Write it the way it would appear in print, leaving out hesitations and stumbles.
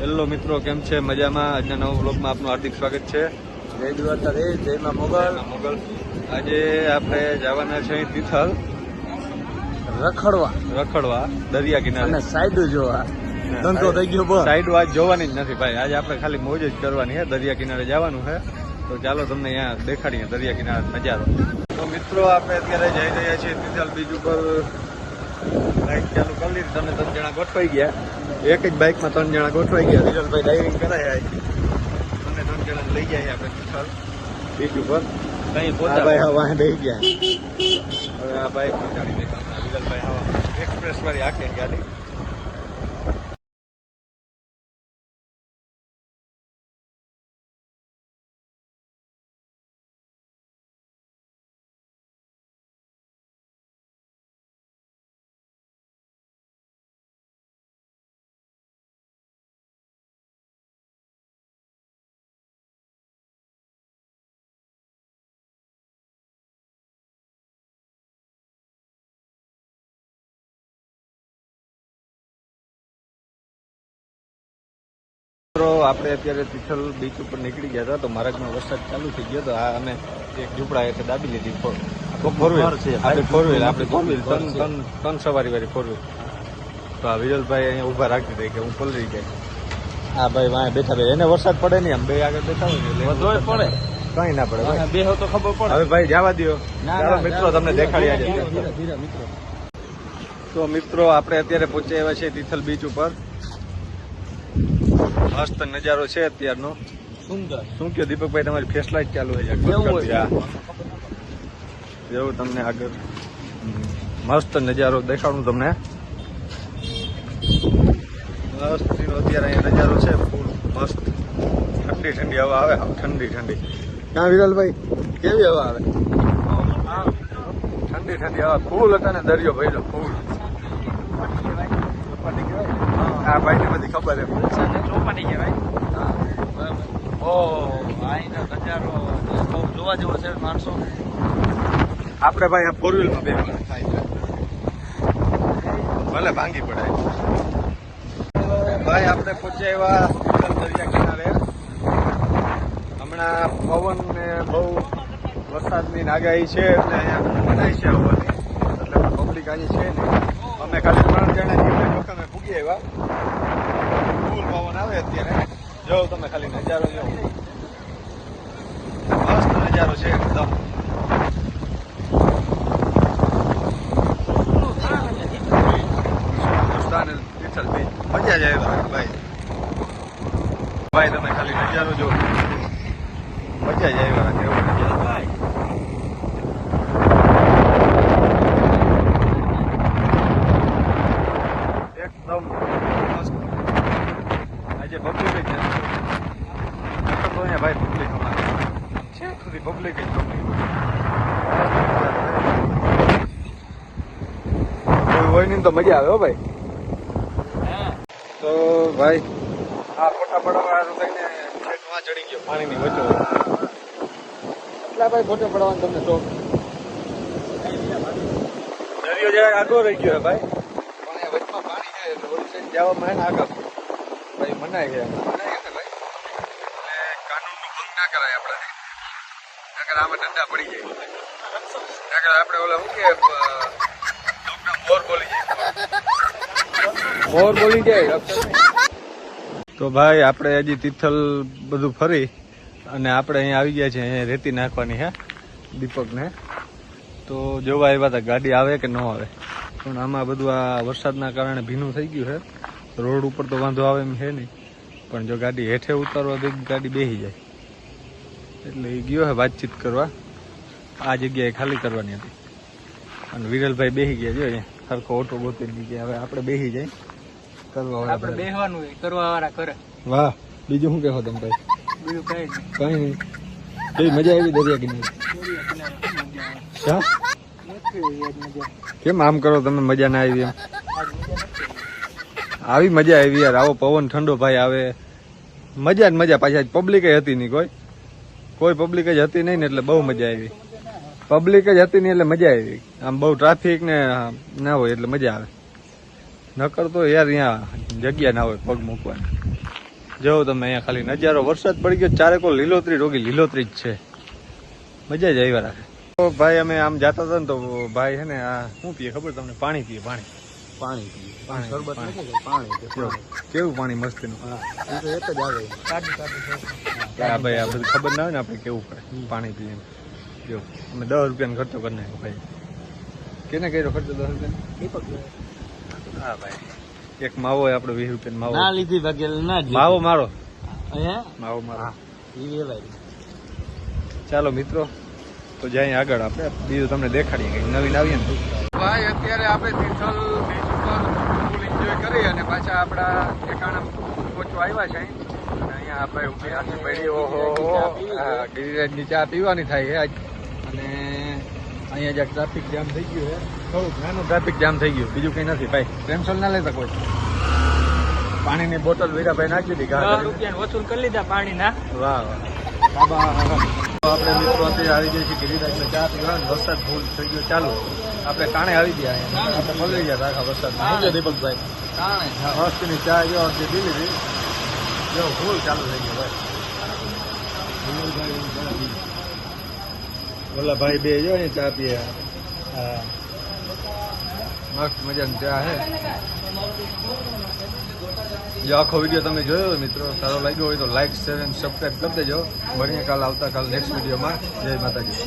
Hello મિત્રો, કેમ છે? મજામાં? આજના નવા વ્લોગમાં આપનું હાર્દિક સ્વાગત છે. જય દ્વારકાધીશ, જય માં મોગલ. આજે આપણે જવાના છે તિથલ રખડવા દરિયા કિનારે અને સાઈડ જોવા. ધંધો થઈ ગયો બસ. સાઈડ આજ જોવાની જ નથી ભાઈ. આજે આપણે ખાલી મોજ જ કરવાની છે. દરિયા કિનારે જવાનું છે. તો ચાલો તમને અહીંયા દેખાડીએ દરિયા કિનારે નજારો. તો મિત્રો, આપણે અત્યારે જઈ રહ્યા છીએ તિથલ બીચ ઉપર. બાઇક ચાલુ કરી લીધી. તમે 3 જણા ગોઠવાઈ ગયા. એક જ બાઇકમાં 3 જણા ગોઠવાઈ ગયા. વિજલભાઈ ડાઇવિંગ કરાય. તમને 3 જણા લઈ ગયા આપણે તિથલ બીચ ઉપર. કઈ પોતા ભાઈ હવા બેસી ગયા. હવે આ બાઇક ગાડી દેખાતા વિજલભાઈ હવા એક્સપ્રેસ વાળી આખી ગાડી. આપણે અત્યારે તિથલ બીચ ઉપર નીકળી ગયા હતા. તો મહારાજમાં વરસાદ ચાલુ થઈ ગયો. તો આ અમે એક ઝૂંપડા એટલે દાબી લીધી. ત્રણ સવારી વાળી 4 વ્હીલ. તો આ વિજલભાઈ અહીંયા ઉભા રાખી દે કે હું પલરી જાય. હા ભાઈ વાંહે બેઠા ભાઈ. એને વરસાદ પડે નહીં, આમ બે આગળ બેઠા હોય એટલે પડે. કઈ ના પડે બે તો ખબર પડે. હવે ભાઈ જવા દો. મિત્રો તમને દેખાડી. તો મિત્રો, આપણે અત્યારે પહોંચી આવ્યા છીએ તિથલ બીચ ઉપર. મસ્ત નજારો છે અત્યારનો. સુંદર. શું કહો દીપકભાઈ, તમારી ફેસ લાઈટ ચાલુ હોય જેવું તમને આગળ મસ્ત નજારો દેખાડું તમને. મસ્ત અત્યારે અહીંયા નજારો છે. ફૂલ મસ્ત ઠંડી ઠંડી હવા આવે. ઠંડી ક્યાં વિરલભાઈ કેવી હવા આવે? ઠંડી હવા. ફૂલ હતા ને દરિયો ભર્યો ફૂલ. આ ભાઈ ને બધી ખબર છે. ચોપાટી કહેવાય. નજારો બહુ જોવા જેવો છે. માણસો આપણે ભાઈ આ 4 વ્હીલમાં બે થાય ભલે ભાંગી પડે. ભાઈ આપણે પહોંચ્યા દરિયા કિનારે. હમણાં પવન ને બહુ વરસાદની આગાહી છે એટલે અહીંયા બનાય છે હવાની. એટલે પબ્લિક આજે છે નહીં. અમે ખાલી 3 જણા અમે પૂગી આવ્યા. ફૂલ પવન આવે અત્યારે. જો તમે ખાલી નજારો જો. મસ્ત નજારો છે એકદમ. મજા જ આવે ભાઈ. તમે ખાલી નજારો જો. મજા જ આવે કેવું નજારો ભાઈ. એકદમ મસ્ત. આજે પબ્લિક જ ભાઈ. પબ્લિક અમારે છે સુધી પબ્લિક જ પબ્લિક હોય ને તો મજા આવે હો ભાઈ. તો ભાઈ આ ફોટા પડવાનું થઈને છેકમાં ચડી ગયો પાણીની વચ્ચે. એટલા ભાઈ ફોટો પડવાનો તમને શોખ. દરિયો જરા આગળ રહી ગયો ભાઈ. પણ એ વચમાં પાણી છે એટલે ઓલી સાઈડ જવામાં ને આગળ ભાઈ મનાય છે. ભાઈ એટલે કાનૂનનો ભંગ ના કરાય આપણે. નકર આમાં ઠંડા પડી જાય. નકર આપણે ઓલા શું કે મોર બોલી જાય. તો ભાઈ આપણે હજી તિથલ બધું ફરી અને આપણે અહીંયા આવી ગયા છે. અહીંયા રેતી નાખવાની હે દીપકને. તો જોવા આવ્યા હતા ગાડી આવે કે ન આવે. પણ આમાં બધું આ વરસાદના કારણે ભીનું થઈ ગયું છે. રોડ ઉપર તો વાંધો આવે એમ છે નહીં. પણ જો ગાડી હેઠે ઉતારવા દે ગાડી બેસી જાય. એટલે એ ગયો છે વાતચીત કરવા. આ જગ્યાએ ખાલી કરવાની હતી. અને વિરલભાઈ બેસી ગયા. જો અહીંયા સરખો ઓટો ગોતી ગયા. હવે આપણે બેસી જાય કરવા બેસવાનું કરવા વાળા કરે. વાહ, બીજું શું કહો તમે ભાઈ? બીજું કઈ નહીં. કેવી મજા આવી દરિયા કિનારે? કેમ આમ કરો તમે? મજા ના આવી? એમ આવી મજા આવી યાર. આવો પવન ઠંડો ભાઈ આવે. મજા જ મજા. પાછી પબ્લિક હતી નહીં. કોઈ પબ્લિક જ હતી નહીં ને એટલે બહુ મજા આવી. પબ્લિક જ હતી નહીં એટલે મજા આવી. આમ બહુ ટ્રાફિક ને ના હોય એટલે મજા આવે. નકર તો યાર અહીંયા જગ્યા ના હોય પગ મૂકવાની. જો તમે અહીંયા ખાલી નજારો, વરસાદ પડી ગયો, ચારેકો લીલોતરી રોગી લીલોતરી જ છે, મજા જ આવ્યા રાખે. તો ભાઈ અમે આમ જતા હતા ને તો ભાઈ છે ને આ શું પીએ ખબર તમને? પાણી પીએ, પાણી. પાણી પીએ. પાણી, શરબત પાણી. નથી કે પાણી છે, જો, પાણી. કેવું પાણી મસ્તીનું. હા, એ તો એક જ આવે. આ ભાઈ આ બધું ખબર ના હોય ને આપણે કેવું પડે પાણી પીએ. જો અમે 10 રૂપિયાનો ખર્ચો કરી નાખ્યો ભાઈ. કેને કર્યો ખર્ચો 10 રૂપિયા? દીપક હા ભાઈ, એક માવો હોય આપણો 20 રૂપિયાનો માવો. ના લીધી વગેરે ના જ માવો મારો, અહીંયા માવો મારો. ઈ વેવાય. ચાલો મિત્રો, તો જાય આગળ આપણે બીજું તમને દેખાડીએ કંઈક નવીન આવીએ ને. ભાઈ અત્યારે આપણે તિથલ બીચ ઉપર ફૂલ એન્જોય કરી અને પાછા આપણા ઠેકાણા પહોંચવા આવ્યા છે. અને અહીંયા આપણે ઊભી રાખી પડી. ઓહો, ગિરિરાજની ચા પીવાની થાય છે આજ. અને અહીંયા જ્યાં ટ્રાફિક જામ થઈ ગયું છે, થોડુંક નાનું ટ્રાફિક જામ થઈ ગયું, બીજું કંઈ નથી ભાઈ. ટેન્શન ના લેતા કોઈ. પાણીની બોટલ વીરાભાઈ નાખી દીધી. 10 રૂપિયા વસૂલ કરી લીધા પાણીના. વાહ વાહ. આપણે મિત્રો અત્યારે આવી ગયા છીએ ગિરિરાજને ચા પીવા. વરસાદ ફૂલ થઈ ગયો ચાલુ. આપણે કાણે આવી ગયા, આપણે પલળી ગયા આખા વરસાદમાં. શું છે દીપકભાઈ? મસ્તીની ચા જો અડધી પી લીધી. જો ફૂલ ચાલુ થઈ ગયો ભાઈ. ઓલા ભાઈ બે જો ને ચા પીએ. હા, મસ્ત મજાની ચા હે. જો આખો વિડીયો તમે જોયો મિત્રો, સારો લાગ્યો હોય તો લાઈક, શેર અને સબસ્ક્રાઈબ કરી દેજો. મળીએ કાલ આવતા કાલ નેક્સ્ટ વિડીયોમાં. જય માતાજી.